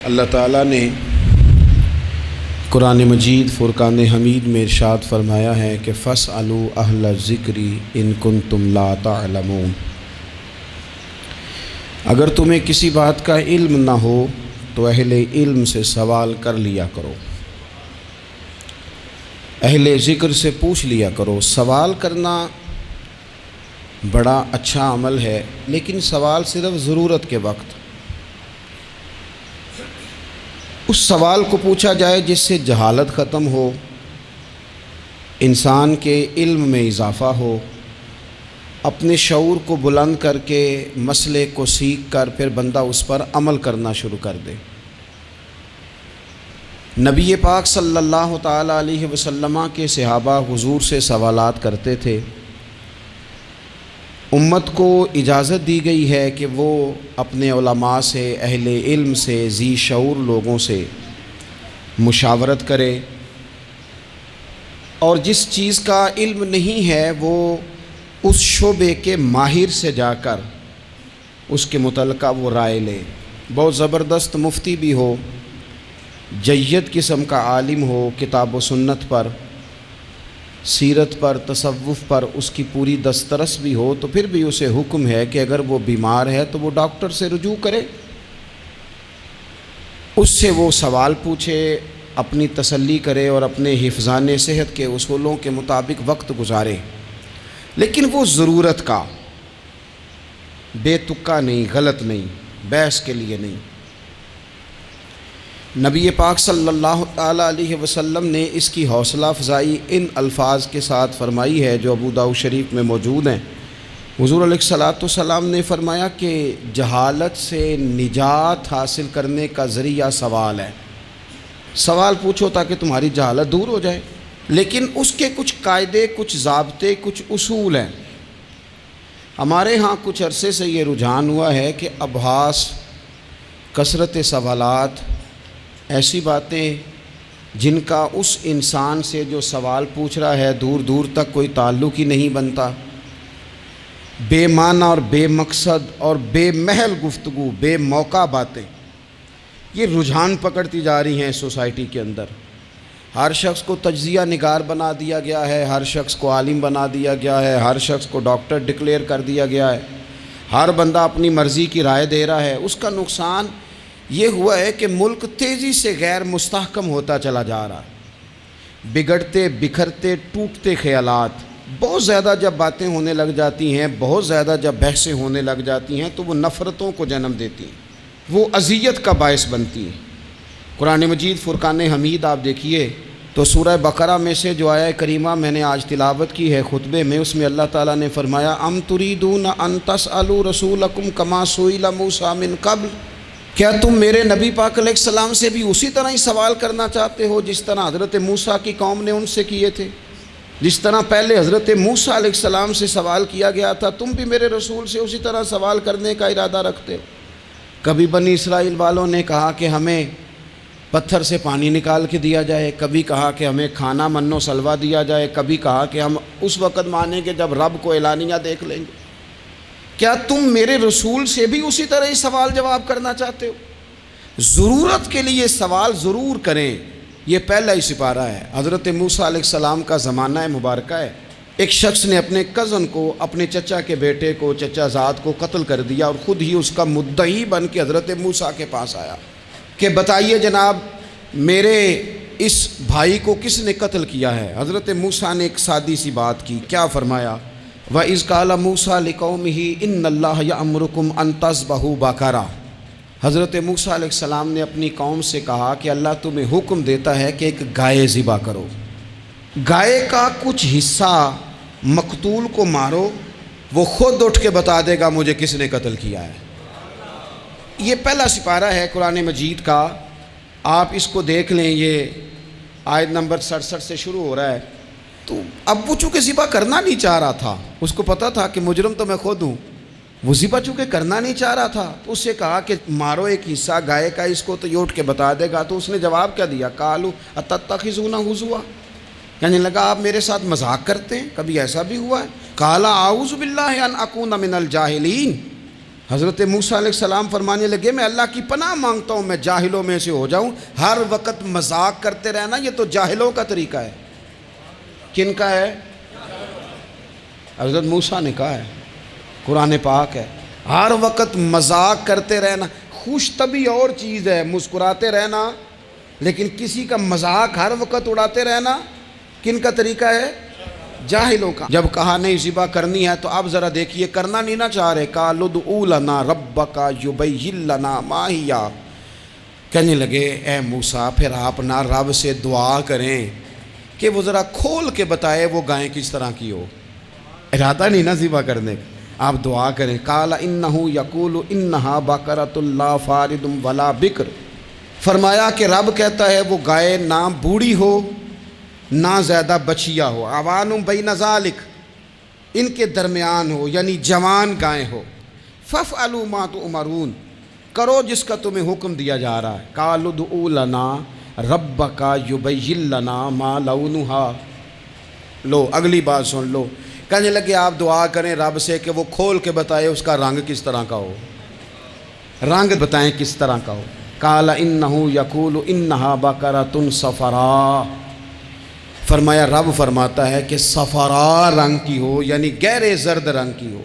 اللہ تعالیٰ نے قرآن مجید فرقان حمید میں ارشاد فرمایا ہے کہ فاسألوا اہل الذکر ان کنتم لا تعلمون۔ اگر تمہیں کسی بات کا علم نہ ہو تو اہل علم سے سوال کر لیا کرو، اہل ذکر سے پوچھ لیا کرو۔ سوال کرنا بڑا اچھا عمل ہے، لیکن سوال صرف ضرورت کے وقت اس سوال کو پوچھا جائے جس سے جہالت ختم ہو، انسان کے علم میں اضافہ ہو، اپنے شعور کو بلند کر کے مسئلے کو سیکھ کر پھر بندہ اس پر عمل کرنا شروع کر دے۔ نبی پاک صلی اللہ تعالیٰ علیہ وسلم کے صحابہ حضور سے سوالات کرتے تھے۔ امت کو اجازت دی گئی ہے کہ وہ اپنے علماء سے، اہل علم سے، ذی شعور لوگوں سے مشاورت کرے، اور جس چیز کا علم نہیں ہے وہ اس شعبے کے ماہر سے جا کر اس کے متعلقہ وہ رائے لے۔ بہت زبردست مفتی بھی ہو، جید قسم کا عالم ہو، کتاب و سنت پر، سیرت پر، تصوف پر اس کی پوری دسترس بھی ہو، تو پھر بھی اسے حکم ہے کہ اگر وہ بیمار ہے تو وہ ڈاکٹر سے رجوع کرے، اس سے وہ سوال پوچھے، اپنی تسلی کرے اور اپنے حفظان صحت کے اصولوں کے مطابق وقت گزارے، لیکن وہ ضرورت کا، بے تکا نہیں، غلط نہیں، بحث کے لیے نہیں۔ نبی پاک صلی اللہ تعالیٰ علیہ وسلم نے اس کی حوصلہ افزائی ان الفاظ کے ساتھ فرمائی ہے جو ابو داؤد شریف میں موجود ہیں۔ حضور علیہ الصلوۃ والسلام نے فرمایا کہ جہالت سے نجات حاصل کرنے کا ذریعہ سوال ہے۔ سوال پوچھو تاکہ تمہاری جہالت دور ہو جائے، لیکن اس کے کچھ قاعدے، کچھ ضابطے، کچھ اصول ہیں۔ ہمارے ہاں کچھ عرصے سے یہ رجحان ہوا ہے کہ ابحاث، کثرت سوالات، ایسی باتیں جن کا اس انسان سے جو سوال پوچھ رہا ہے دور دور تک کوئی تعلق ہی نہیں بنتا، بے معنی اور بے مقصد اور بے محل گفتگو، بے موقع باتیں، یہ رجحان پکڑتی جا رہی ہیں سوسائٹی کے اندر۔ ہر شخص کو تجزیہ نگار بنا دیا گیا ہے، ہر شخص کو عالم بنا دیا گیا ہے، ہر شخص کو ڈاکٹر ڈکلیئر کر دیا گیا ہے، ہر بندہ اپنی مرضی کی رائے دے رہا ہے۔ اس کا نقصان یہ ہوا ہے کہ ملک تیزی سے غیر مستحکم ہوتا چلا جا رہا ہے۔ بگڑتے، بکھرتے، ٹوٹتے خیالات، بہت زیادہ جب باتیں ہونے لگ جاتی ہیں، بہت زیادہ جب بحثیں ہونے لگ جاتی ہیں تو وہ نفرتوں کو جنم دیتی ہیں، وہ اذیت کا باعث بنتی ہیں۔ قرآن مجید فرقان حمید آپ دیکھیے تو سورہ بقرہ میں سے جو آیہ کریمہ میں نے آج تلاوت کی ہے خطبے میں، اس میں اللہ تعالیٰ نے فرمایا ام تریدون ان تسألوا رسولکم کما سئل موسیٰ من قبل، کیا تم میرے نبی پاک علیہ السلام سے بھی اسی طرح ہی سوال کرنا چاہتے ہو جس طرح حضرت موسیٰ کی قوم نے ان سے کیے تھے؟ جس طرح پہلے حضرت موسیٰ علیہ السلام سے سوال کیا گیا تھا، تم بھی میرے رسول سے اسی طرح سوال کرنے کا ارادہ رکھتے ہو؟ کبھی بنی اسرائیل والوں نے کہا کہ ہمیں پتھر سے پانی نکال کے دیا جائے، کبھی کہا کہ ہمیں کھانا من و سلوہ دیا جائے، کبھی کہا کہ ہم اس وقت مانیں گے جب رب کو اعلانیہ دیکھ لیں گے۔ کیا تم میرے رسول سے بھی اسی طرح ہی سوال جواب کرنا چاہتے ہو؟ ضرورت کے لیے سوال ضرور کریں، یہ پہلا ہی سپارہ ہے۔ حضرت موسیٰ علیہ السلام کا زمانہ مبارکہ ہے۔ ایک شخص نے اپنے کزن کو، اپنے چچا کے بیٹے کو، چچا زاد کو قتل کر دیا اور خود ہی اس کا مدعی بن کے حضرت موسیٰ کے پاس آیا کہ بتائیے جناب میرے اس بھائی کو کس نے قتل کیا ہے؟ حضرت موسیٰ نے ایک سادی سی بات کی، کیا فرمایا؟ وَإِذْ قَالَ مُوسَىٰ لِقَوْمِهِ إِنَّ اللَّهَ يَأْمُرُكُمْ أَن تَذْبَحُوا بَقَرَةً۔ حضرت موسیٰ علیہ السلام نے اپنی قوم سے کہا کہ اللہ تمہیں حکم دیتا ہے کہ ایک گائے ذبح کرو، گائے کا کچھ حصہ مقتول کو مارو، وہ خود اٹھ کے بتا دے گا مجھے کس نے قتل کیا ہے۔ یہ پہلا سپارہ ہے قرآن مجید کا، آپ اس کو دیکھ لیں، یہ آیت نمبر 67 سے شروع ہو رہا ہے۔ تو اب وہ چونکہ ذبح کرنا نہیں چاہ رہا تھا، اس کو پتہ تھا کہ مجرم تو میں خود ہوں، وہ ذبح چونکہ کرنا نہیں چاہ رہا تھا تو اس سے کہا کہ مارو ایک حصہ گائے کا، اس کو تو یہ اٹھ کے بتا دے گا۔ تو اس نے جواب کیا دیا؟ قالوا اتتخذون ہزوا، کہنے لگا آپ میرے ساتھ مذاق کرتے ہیں، کبھی ایسا بھی ہوا ہے؟ قال اعوذ باللہ ان اکون من الجاہلین، حضرت موسیٰ علیہ السلام فرمانے لگے میں اللہ کی پناہ مانگتا ہوں میں جاہلوں میں سے ہو جاؤں، ہر وقت مذاق کرتے رہنا یہ تو جاہلوں کا طریقہ ہے۔ کن کا ہے؟ حضرت موسیٰ نے کہا ہے، قرآن پاک ہے، ہر وقت مذاق کرتے رہنا۔ خوش طبعی اور چیز ہے، مسکراتے رہنا، لیکن کسی کا مذاق ہر وقت اڑاتے رہنا کن کا طریقہ ہے؟ جاہلوں کا۔ جب کہا نہیں ذبح کرنی ہے تو اب ذرا دیکھیے کرنا نہیں نہ چاہ رہے، قالوا ادع لنا ربک یبین لنا ما ہی، کہنے لگے اے موسیٰ پھر آپ نہ رب سے دعا کریں کہ وہ ذرا کھول کے بتائے وہ گائے کس طرح کی ہو۔ ارادہ نہیں نہ ذبح کرنے کا، آپ دعا کریں۔ قال انہ یقول انہا بقرۃ لا فارض ولا بکر، فرمایا کہ رب کہتا ہے وہ گائے نہ بوڑھی ہو نہ زیادہ بچیا ہو، عوان بین ذالک، ان کے درمیان ہو، یعنی جوان گائے ہو۔ فافعلوا ما تؤمرون، کرو جس کا تمہیں حکم دیا جا رہا ہے۔ قالوا ادع لنا ربک یبین لنا ما لونھا، لو اگلی بات سن لو، کہنے لگے آپ دعا کریں رب سے کہ وہ کھول کے بتائے اس کا رنگ کس طرح کا ہو، رنگ بتائیں کس طرح کا ہو۔ قال انہ یقول انہا بقرۃ صفراء، فرمایا رب فرماتا ہے کہ صفراء رنگ کی ہو، یعنی گہرے زرد رنگ کی ہو۔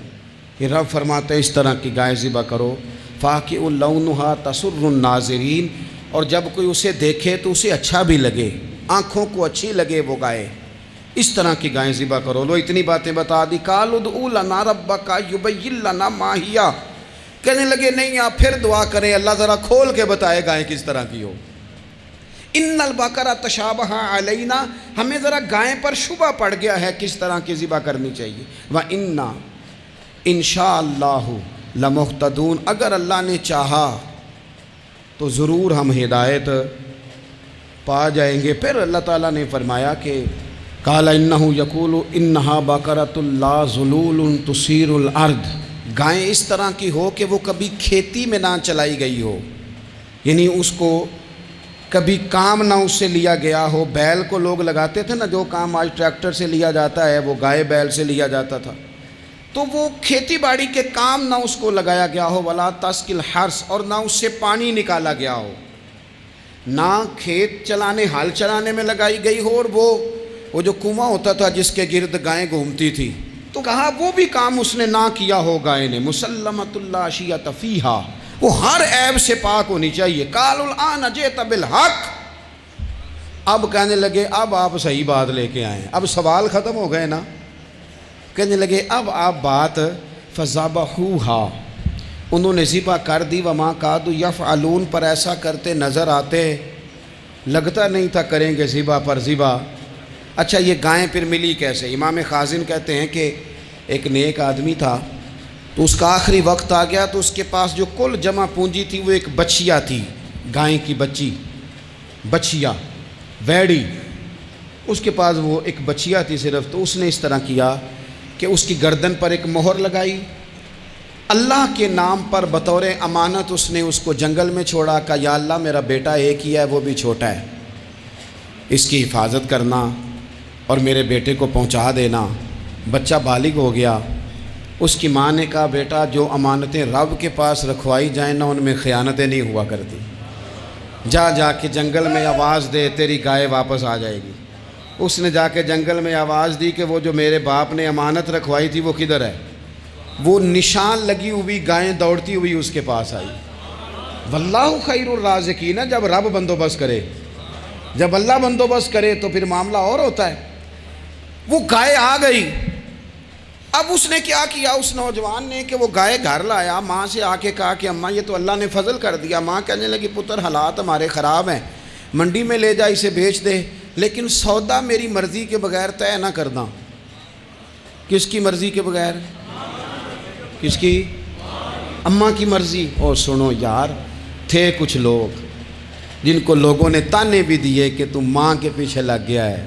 یہ رب فرماتا ہے اس طرح کی گائے ذبح کرو۔ فاقع لونھا تسر الناظرین، اور جب کوئی اسے دیکھے تو اسے اچھا بھی لگے، آنکھوں کو اچھی لگے وہ گائے، اس طرح کی گائیں ذبح کرو۔ لو اتنی باتیں بتا دی۔ قالوا ادع لنا ربک یبین لنا ما ہی، کہنے لگے نہیں آپ پھر دعا کریں اللہ ذرا کھول کے بتائے گائیں کس طرح کی ہو۔ ان البقرہ تشابہ علینا، ہمیں ذرا گائیں پر شبہ پڑ گیا ہے کس طرح کی ذبح کرنی چاہیے۔ وَإِنَّا انشاءاللہ لمہتدون، اگر اللہ نے چاہا تو ضرور ہم ہدایت پا جائیں گے۔ پھر اللہ تعالیٰ نے فرمایا کہ قال انہ یقول انہا بقرۃ لا ذلول تثیر الارض، گائیں اس طرح کی ہو کہ وہ کبھی کھیتی میں نہ چلائی گئی ہو، یعنی اس کو کبھی کام نہ اس سے لیا گیا ہو۔ بیل کو لوگ لگاتے تھے نا، جو کام آج ٹریکٹر سے لیا جاتا ہے وہ گائے بیل سے لیا جاتا تھا، تو وہ کھیتی باڑی کے کام نہ اس کو لگایا گیا ہو۔ ولا تسقی الحرث، اور نہ اس سے پانی نکالا گیا ہو، نہ کھیت چلانے ہل چلانے میں لگائی گئی ہو، اور وہ جو کنواں ہوتا تھا جس کے گرد گائیں گھومتی تھی، تو کہا وہ بھی کام اس نے نہ کیا ہو گائے نے۔ مسلمۃ لا شیۃ فیہا، وہ ہر عیب سے پاک ہونی چاہیے۔ قالوا الآن جئت بالحق، اب کہنے لگے اب آپ صحیح بات لے کے آئیں، اب سوال ختم ہو گئے نا، کہنے لگے اب آپ بات فذبحوہا، انہوں نے ذبح کر دی۔ وما کادوا یفعلون، پر ایسا کرتے نظر آتے، لگتا نہیں تھا کریں گے ذبح پر ذبح۔ اچھا یہ گائیں پھر ملی کیسے؟ امام خازن کہتے ہیں کہ ایک نیک آدمی تھا، تو اس کا آخری وقت آ گیا، تو اس کے پاس جو کل جمع پونجی تھی وہ ایک بچیا تھی، گائیں کی بچی، بچیا ویڑی، اس کے پاس وہ ایک بچیا تھی صرف۔ تو اس نے اس طرح کیا کہ اس کی گردن پر ایک مہر لگائی، اللہ کے نام پر بطور امانت اس نے اس کو جنگل میں چھوڑا، کہا یا اللہ میرا بیٹا ایک ہی ہے وہ بھی چھوٹا ہے، اس کی حفاظت کرنا اور میرے بیٹے کو پہنچا دینا۔ بچہ بالغ ہو گیا، اس کی ماں نے کہا بیٹا جو امانتیں رب کے پاس رکھوائی جائیں نا ان میں خیانتیں نہیں ہوا کرتی، جا کے جنگل میں آواز دے تیری گائے واپس آ جائے گی۔ اس نے جا کے جنگل میں آواز دی کہ وہ جو میرے باپ نے امانت رکھوائی تھی وہ کدھر ہے؟ وہ نشان لگی ہوئی گائیں دوڑتی ہوئی اس کے پاس آئی۔ واللہ خیر الرازقین، جب رب بندوبست کرے، جب اللہ بندوبست کرے تو پھر معاملہ اور ہوتا ہے۔ وہ گائے آ گئی، اب اس نے کیا کیا اس نوجوان نے کہ وہ گائے گھر لایا، ماں سے آ کے کہا کہ اماں یہ تو اللہ نے فضل کر دیا۔ ماں کہنے لگی پتر حالات ہمارے خراب ہیں، منڈی میں لے جا اسے بیچ دے، لیکن سودا میری مرضی کے بغیر طے نہ کرنا۔ کس کی مرضی کے بغیر؟ کس کی؟ اماں کی مرضی۔ اور سنو یار، تھے کچھ لوگ جن کو لوگوں نے تانے بھی دیے کہ تم ماں کے پیچھے لگ گیا ہے،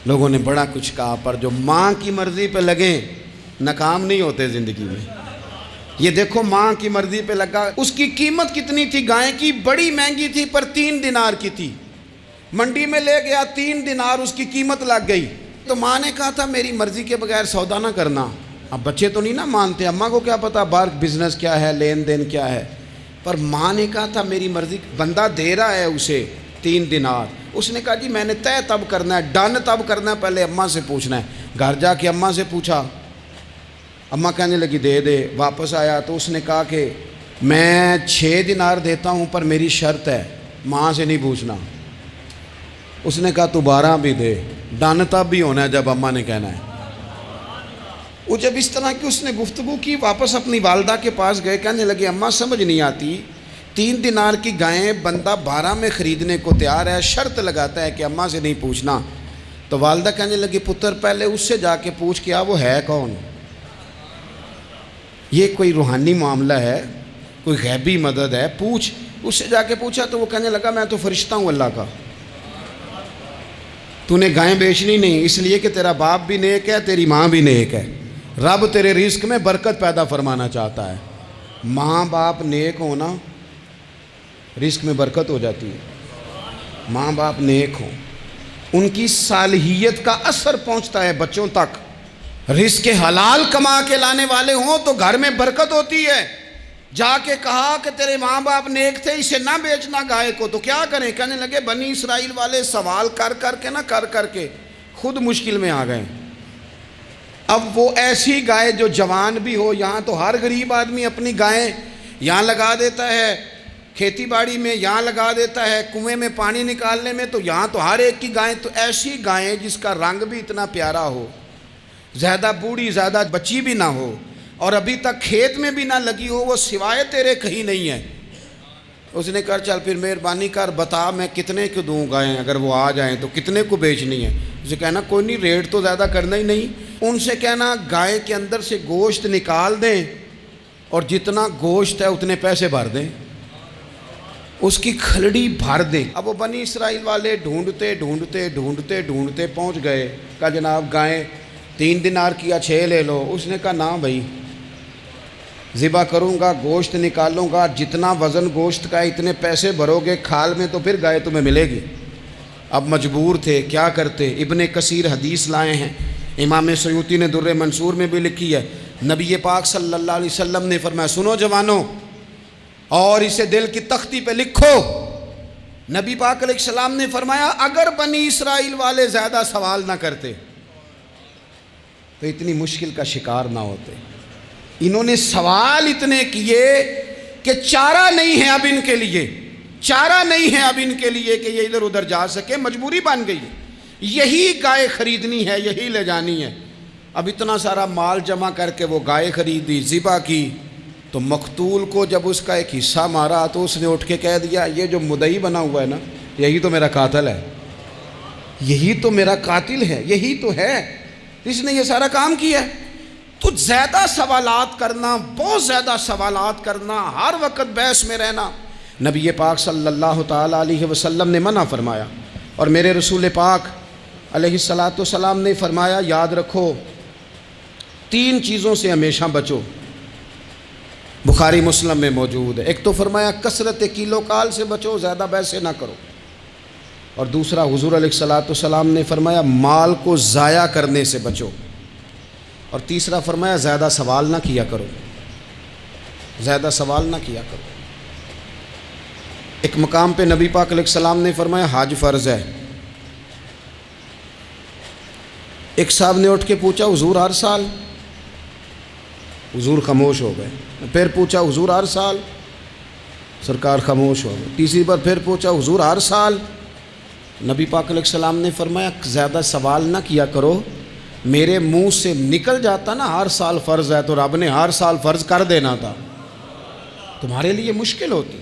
لوگوں نے بڑا کچھ کہا، پر جو ماں کی مرضی پہ لگیں ناکام نہیں ہوتے زندگی میں۔ یہ دیکھو ماں کی مرضی پہ لگا، اس کی قیمت کتنی تھی گائے کی؟ بڑی مہنگی تھی، پر 3 دینار کی تھی۔ منڈی میں لے گیا، 3 دینار اس کی قیمت لگ گئی، تو ماں نے کہا تھا میری مرضی کے بغیر سودا نہ کرنا، اب بچے تو نہیں نا مانتے، اماں کو کیا پتا باہر بزنس کیا ہے، لین دین کیا ہے، پر ماں نے کہا تھا میری مرضی، بندہ دے رہا ہے اسے 3 دینار، اس نے کہا جی میں نے طے تب کرنا ہے، ڈن تب کرنا ہے، پہلے اماں سے پوچھنا ہے۔ گھر جا کے اماں سے پوچھا، اماں کہنے لگی دے دے، واپس آیا تو اس نے کہا کہ میں 6 دینار دیتا ہوں پر میری شرط ہے، ماں سے نہیں پوچھنا۔ اس نے کہا تو 12 بھی دے، ڈن تب بھی ہونا ہے جب اماں نے کہنا ہے۔ وہ جب اس طرح کی اس نے گفتگو کی، واپس اپنی والدہ کے پاس گئے، کہنے لگے اماں سمجھ نہیں آتی، 3 دینار کی گائیں بندہ 12 میں خریدنے کو تیار ہے، شرط لگاتا ہے کہ اماں سے نہیں پوچھنا۔ تو والدہ کہنے لگی پتر پہلے اس سے جا کے پوچھ کیا وہ ہے کون، یہ کوئی روحانی معاملہ ہے، کوئی غیبی مدد ہے، پوچھ۔ اس سے جا کے پوچھا تو وہ کہنے لگا میں تو فرشتہ ہوں اللہ کا، تو نے گائیں بیچنی نہیں، اس لیے کہ تیرا باپ بھی نیک ہے، تیری ماں بھی نیک ہے، رب تیرے رزق میں برکت پیدا فرمانا چاہتا ہے۔ ماں باپ نیک ہونا رزق میں برکت ہو جاتی ہے، ماں باپ نیک ہوں، ان کی صالحیت کا اثر پہنچتا ہے بچوں تک، رزق حلال کما کے لانے والے ہوں تو گھر میں برکت ہوتی ہے۔ جا کے کہا کہ تیرے ماں باپ نیک تھے، اسے نہ بیچنا گائے کو، تو کیا کریں؟ کہنے لگے بنی اسرائیل والے سوال کر کے خود مشکل میں آ گئے۔ اب وہ ایسی گائے جو جوان بھی ہو، یہاں تو ہر غریب آدمی اپنی گائیں یہاں لگا دیتا ہے، کھیتی باڑی میں یہاں لگا دیتا ہے، کنویں میں پانی نکالنے میں، تو یہاں تو ہر ایک کی گائیں، تو ایسی گائیں جس کا رنگ بھی اتنا پیارا ہو، زیادہ بوڑھی زیادہ بچی بھی نہ ہو، اور ابھی تک کھیت میں بھی نہ لگی ہو، وہ سوائے تیرے کہیں نہیں ہے۔ اس نے کہا چل پھر مہربانی کر بتا میں کتنے کو دوں گائیں، اگر وہ آ جائیں تو کتنے کو بیچنی ہے؟ اسے کہنا کوئی نہیں، ریٹ تو زیادہ کرنا ہی نہیں، ان سے کہنا گائے کے اندر سے گوشت نکال دیں اور جتنا گوشت ہے اتنے پیسے بھر دیں، اس کی کھلڑی بھر دیں۔ اب وہ بنی اسرائیل والے ڈھونڈتے پہنچ گئے، کہا جناب گائیں 3 دینار کیا 6 لے لو۔ اس نے کہا نہ بھائی، ذبح کروں گا، گوشت نکالوں گا، جتنا وزن گوشت کا اتنے پیسے بھرو گے کھال میں تو پھر گائے تمہیں ملے گی۔ اب مجبور تھے، کیا کرتے؟ ابن کثیر حدیث لائے ہیں، امام سیوطی نے در منصور میں بھی لکھی ہے، نبی پاک صلی اللہ علیہ وسلم نے فرمایا سنو جوانوں، اور اسے دل کی تختی پہ لکھو، نبی پاک علیہ السلام نے فرمایا اگر بنی اسرائیل والے زیادہ سوال نہ کرتے تو اتنی مشکل کا شکار نہ ہوتے۔ انہوں نے سوال اتنے کیے کہ چارہ نہیں ہے اب ان کے لیے، چارہ نہیں ہے اب ان کے لیے کہ یہ ادھر ادھر جا سکے، مجبوری بن گئی، یہی گائے خریدنی ہے، یہی لے جانی ہے۔ اب اتنا سارا مال جمع کر کے وہ گائے خریدی، ذبح کی، تو مقتول کو جب اس کا ایک حصہ مارا تو اس نے اٹھ کے کہہ دیا یہ جو مدعی بنا ہوا ہے نا، یہی تو میرا قاتل ہے، یہی تو میرا قاتل ہے، یہی تو ہے، اس نے یہ سارا کام کیا ہے۔ تو زیادہ سوالات کرنا، بہت زیادہ سوالات کرنا، ہر وقت بحث میں رہنا، نبی پاک صلی اللہ تعالیٰ علیہ وسلم نے منع فرمایا، اور میرے رسول پاک علیہ السلام نے فرمایا یاد رکھو 3 چیزوں سے ہمیشہ بچو، بخاری مسلم میں موجود ہے۔ ایک تو فرمایا کثرت کیلو کال سے بچو، زیادہ بحث نہ کرو، اور دوسرا حضور علیہ السلام نے فرمایا مال کو ضائع کرنے سے بچو، اور تیسرا فرمایا زیادہ سوال نہ کیا کرو، زیادہ سوال نہ کیا کرو۔ ایک مقام پہ نبی پاک علیہ السلام نے فرمایا حج فرض ہے، ایک صاحب نے اٹھ کے پوچھا حضور ہر سال؟ حضور خاموش ہو گئے۔ پھر پوچھا حضور ہر سال؟ سرکار خاموش ہو گئے۔ تیسری بار پھر پوچھا حضور ہر سال؟ نبی پاک علیہ السلام نے فرمایا زیادہ سوال نہ کیا کرو، میرے منہ سے نکل جاتا نا ہر سال فرض ہے تو رب نے ہر سال فرض کر دینا تھا، تمہارے لیے مشکل ہوتی۔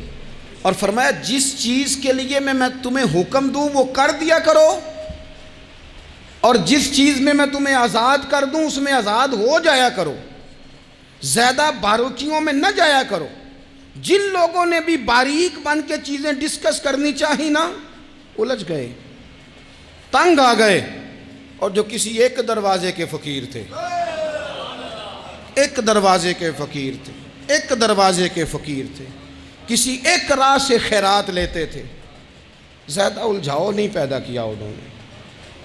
اور فرمایا جس چیز کے لیے میں تمہیں حکم دوں وہ کر دیا کرو، اور جس چیز میں تمہیں آزاد کر دوں اس میں آزاد ہو جایا کرو، زیادہ باریکیوں میں نہ جایا کرو۔ جن لوگوں نے بھی باریک بن کے چیزیں ڈسکس کرنی چاہی نا، الجھ گئے، تنگ آ گئے، اور جو کسی ایک دروازے کے فقیر تھے، ایک دروازے کے فقیر تھے، ایک دروازے کے فقیر تھے، کسی ایک راہ سے خیرات لیتے تھے، زیادہ الجھاؤ نہیں پیدا کیا انہوں نے۔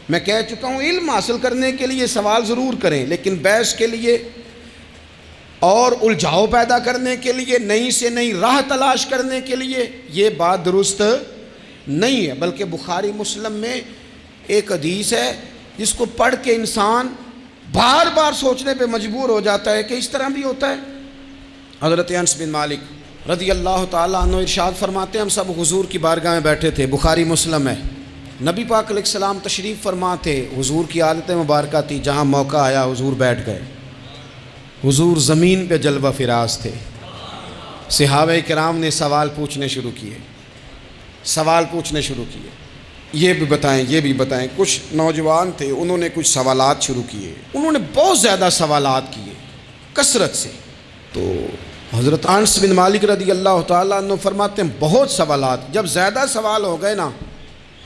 میں کہہ چکا ہوں علم حاصل کرنے کے لیے سوال ضرور کریں، لیکن بحث کے لیے اور الجھاؤ پیدا کرنے کے لیے، نئی سے نئی راہ تلاش کرنے کے لیے، یہ بات درست نہیں ہے۔ بلکہ بخاری مسلم میں ایک حدیث ہے جس کو پڑھ کے انسان بار بار سوچنے پہ مجبور ہو جاتا ہے کہ اس طرح بھی ہوتا ہے۔ حضرت انس بن مالک رضی اللہ تعالیٰ عنہ ارشاد فرماتے ہیں، ہم سب حضور کی بارگاہ میں بیٹھے تھے، بخاری مسلم ہے، نبی پاک علیہ السلام تشریف فرما تھے، حضور کی عادت مبارکہ تھی، جہاں موقع آیا حضور بیٹھ گئے۔ حضور زمین پہ جلوہ فراز تھے۔ صحابہ کرام نے سوال پوچھنے شروع کیے، یہ بھی بتائیں، یہ بھی بتائیں۔ کچھ نوجوان تھے، انہوں نے کچھ سوالات شروع کیے، انہوں نے بہت زیادہ سوالات کیے کثرت سے۔ تو حضرت انس بن مالک رضی اللہ تعالیٰ عنہ فرماتے ہیں بہت سوالات، جب زیادہ سوال ہو گئے نا،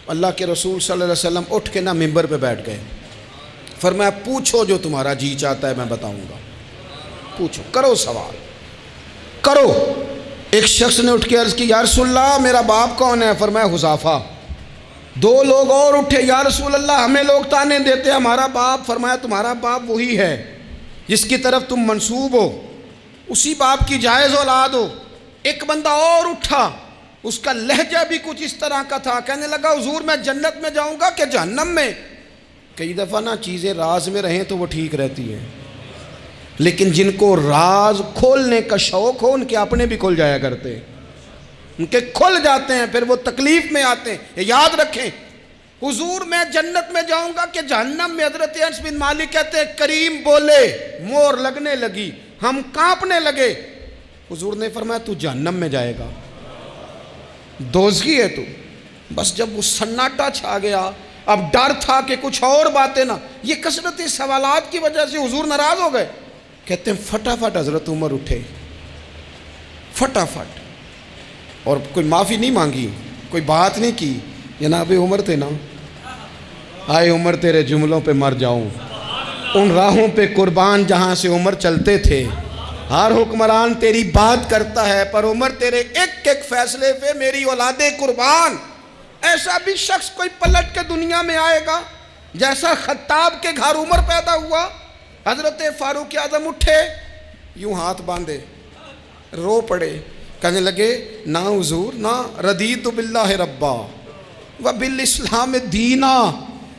اللہ کے رسول صلی اللہ علیہ وسلم اٹھ کے نا ممبر پہ بیٹھ گئے، فرمایا پوچھو جو تمہارا جی چاہتا ہے میں بتاؤں گا، پوچھو، کرو سوال کرو۔ ایک شخص نے اٹھ کے عرض کی، یا رسول اللہ میرا باپ کون ہے؟ فرمایا حذیفہ۔ دو لوگ اور اٹھے، یا رسول اللہ ہمیں لوگ تانے دیتے ہمارا باپ۔ فرمایا تمہارا باپ وہی ہے جس کی طرف تم منسوب ہو، اسی باپ کی جائز اولاد ہو۔ ایک بندہ اور اٹھا، اس کا لہجہ بھی کچھ اس طرح کا تھا، کہنے لگا حضور میں جنت میں جاؤں گا کہ جہنم میں؟ کئی دفعہ نا چیزیں راز میں رہیں تو وہ ٹھیک رہتی ہیں، لیکن جن کو راز کھولنے کا شوق ہو ان کے اپنے بھی کھل جایا کرتے ہیں، ان کے کھل جاتے ہیں، پھر وہ تکلیف میں آتے ہیں۔ یہ یاد رکھیں، حضور میں جنت میں جاؤں گا کہ جہنم میں؟ حضرت انس بن مالک کہتے ہیں کریم بولے، مور لگنے لگی، ہم کانپنے لگے۔ حضور نے فرمایا تو جہنم میں جائے گا، دوزخی ہے تو۔ بس جب وہ سناٹا چھا گیا، اب ڈر تھا کہ کچھ اور باتیں نہ، یہ کثرت سوالات کی وجہ سے حضور ناراض ہو گئے۔ کہتے ہیں فٹافٹ حضرت عمر اٹھے، فٹافٹ، اور کوئی معافی نہیں مانگی، کوئی بات نہیں کی۔ جناب عمر تھے نا، آئے عمر تیرے جملوں پہ مر جاؤں، ان راہوں پہ قربان جہاں سے عمر چلتے تھے۔ ہر حکمران تیری بات کرتا ہے، پر عمر تیرے ایک ایک فیصلے پہ میری اولادیں قربان۔ ایسا بھی شخص کوئی پلٹ کے دنیا میں آئے گا جیسا خطاب کے گھر عمر پیدا ہوا۔ حضرت فاروق اعظم اٹھے، یوں ہاتھ باندھے، رو پڑے، کہنے لگے نہ حضور نہ، رضیت باللہ ربا وبالاسلام دینا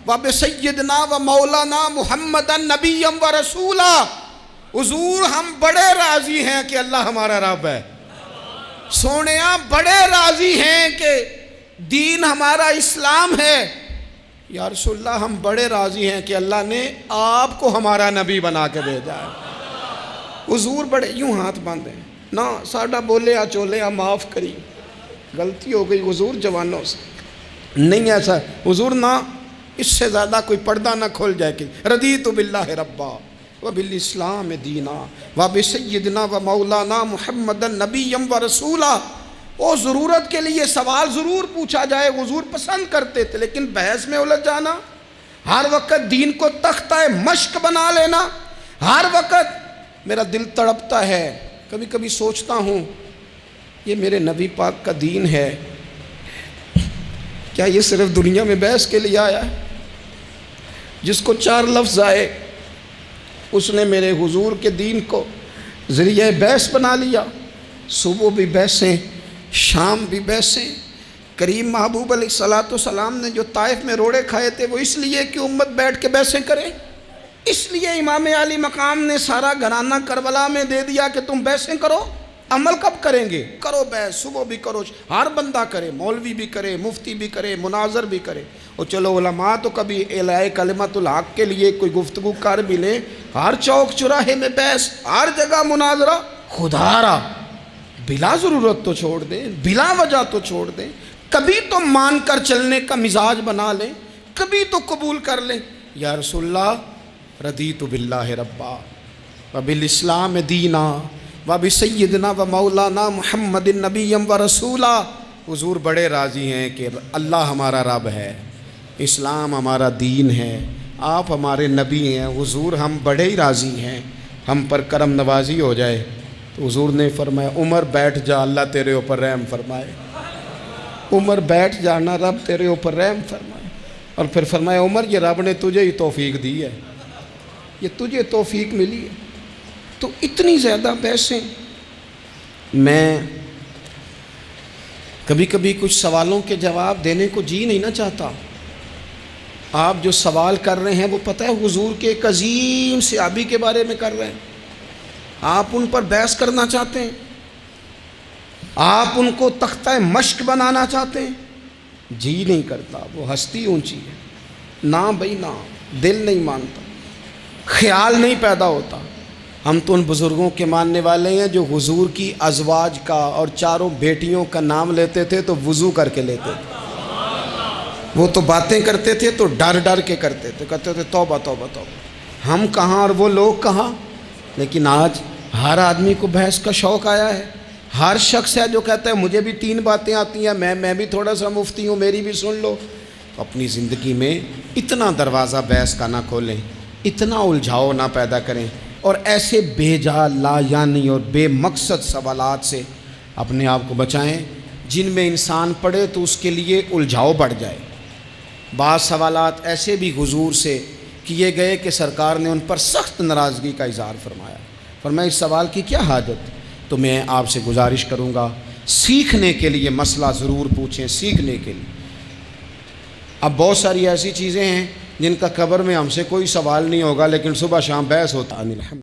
وبسیدنا ومولانا محمد نبی و رسولا۔ حضور ہم بڑے راضی ہیں کہ اللہ ہمارا رب ہے، سونیا بڑے راضی ہیں کہ دین ہمارا اسلام ہے۔ یا رسول اللہ ہم بڑے راضی ہیں کہ اللہ نے آپ کو ہمارا نبی بنا کے بھیجا ہے۔ حضور بڑے، یوں ہاتھ باندھے، نہ ساڈا بولیا چولیا معاف کری، غلطی ہو گئی حضور جوانوں سے، نہیں ایسا حضور، نہ اس سے زیادہ کوئی پردہ نہ کھول جائے کہ رضیت باللہ ربا وبالاسلام دینا وبسیدنا ومولانا محمد نبی و رسولا۔ وہ ضرورت کے لیے سوال ضرور پوچھا جائے، حضور پسند کرتے تھے، لیکن بحث میں الجھ جانا، ہر وقت دین کو تختہ مشق بنا لینا، ہر وقت میرا دل تڑپتا ہے، کبھی کبھی سوچتا ہوں یہ میرے نبی پاک کا دین ہے، کیا یہ صرف دنیا میں بحث کے لیے آیا ہے؟ جس کو 4 لفظ آئے اس نے میرے حضور کے دین کو ذریعہ بحث بنا لیا۔ صبح بھی بحثیں، شام بھی بحثیں۔ کریم محبوب علیہ السلام نے جو طائف میں روڑے کھائے تھے وہ اس لیے کہ امت بیٹھ کے بحثیں کرے، اس لیے امام علی مقام نے سارا گھرانہ کربلا میں دے دیا کہ تم بحثیں کرو۔ عمل کب کریں گے؟ کرو بحث، صبح بھی کرو، ہر بندہ کرے، مولوی بھی کرے، مفتی بھی کرے، مناظر بھی کرے، اور چلو علماء تو کبھی اعلاء کلمت الحق کے لیے کوئی گفتگو کر بھی لیں۔ ہر چوک چراہے میں بحث، ہر جگہ مناظرہ، خدا را بلا ضرورت تو چھوڑ دیں، بلا وجہ تو چھوڑ دیں، کبھی تو مان کر چلنے کا مزاج بنا لیں، کبھی تو قبول کر لیں۔ یا رسول اللہ رضیت باللہ ربا وبالاسلام دینا وبسیدنا ومولانا محمد نبی و رسولا۔ حضور بڑے راضی ہیں کہ اللہ ہمارا رب ہے، اسلام ہمارا دین ہے، آپ ہمارے نبی ہیں۔ حضور ہم بڑے ہی راضی ہیں، ہم پر کرم نوازی ہو جائے۔ تو حضور نے فرمایا عمر بیٹھ جا، اللہ تیرے اوپر رحم فرمائے۔ عمر بیٹھ جانا، رب تیرے اوپر رحم فرمائے۔ اور پھر فرمایا عمر یہ رب نے تجھے ہی توفیق دی ہے، یہ تجھے توفیق ملی ہے۔ تو اتنی زیادہ بحثیں. میں کبھی کبھی کچھ سوالوں کے جواب دینے کو جی نہیں نہ چاہتا. آپ جو سوال کر رہے ہیں وہ پتہ ہے حضور کے ایک عظیم صحابی کے بارے میں کر رہے ہیں. آپ ان پر بحث کرنا چاہتے ہیں, آپ ان کو تختہ مشق بنانا چاہتے ہیں. جی نہیں کرتا, وہ ہستی اونچی ہے. نہ بھائی نہ, دل نہیں مانتا, خیال نہیں پیدا ہوتا. ہم تو ان بزرگوں کے ماننے والے ہیں جو حضور کی ازواج کا اور چاروں بیٹیوں کا نام لیتے تھے تو وضو کر کے لیتے تھے. وہ تو باتیں کرتے تھے تو ڈر ڈر کے کرتے تھے, کہتے تھے توبہ توبہ توبہ. ہم کہاں اور وہ لوگ کہاں. لیکن آج ہر آدمی کو بحث کا شوق آیا ہے. ہر شخص ہے جو کہتا ہے مجھے بھی 3 باتیں آتی ہیں, میں بھی تھوڑا سا مفتی ہوں, میری بھی سن لو. تو اپنی زندگی میں اتنا دروازہ بحث کا نہ کھولیں, اتنا الجھاؤ نہ پیدا کریں, اور ایسے بے جا لا یعنی اور بے مقصد سوالات سے اپنے آپ کو بچائیں جن میں انسان پڑھے تو اس کے لیے الجھاؤ بڑھ جائے. بعض سوالات ایسے بھی حضور سے کیے گئے کہ سرکار نے ان پر سخت ناراضگی کا اظہار فرمایا. فرمایا اس سوال کی کیا حاجت. تو میں آپ سے گزارش کروں گا سیکھنے کے لیے مسئلہ ضرور پوچھیں, سیکھنے کے لیے. اب بہت ساری ایسی چیزیں ہیں جن کا قبر میں ہم سے کوئی سوال نہیں ہوگا لیکن صبح شام بحث ہوتا ہے.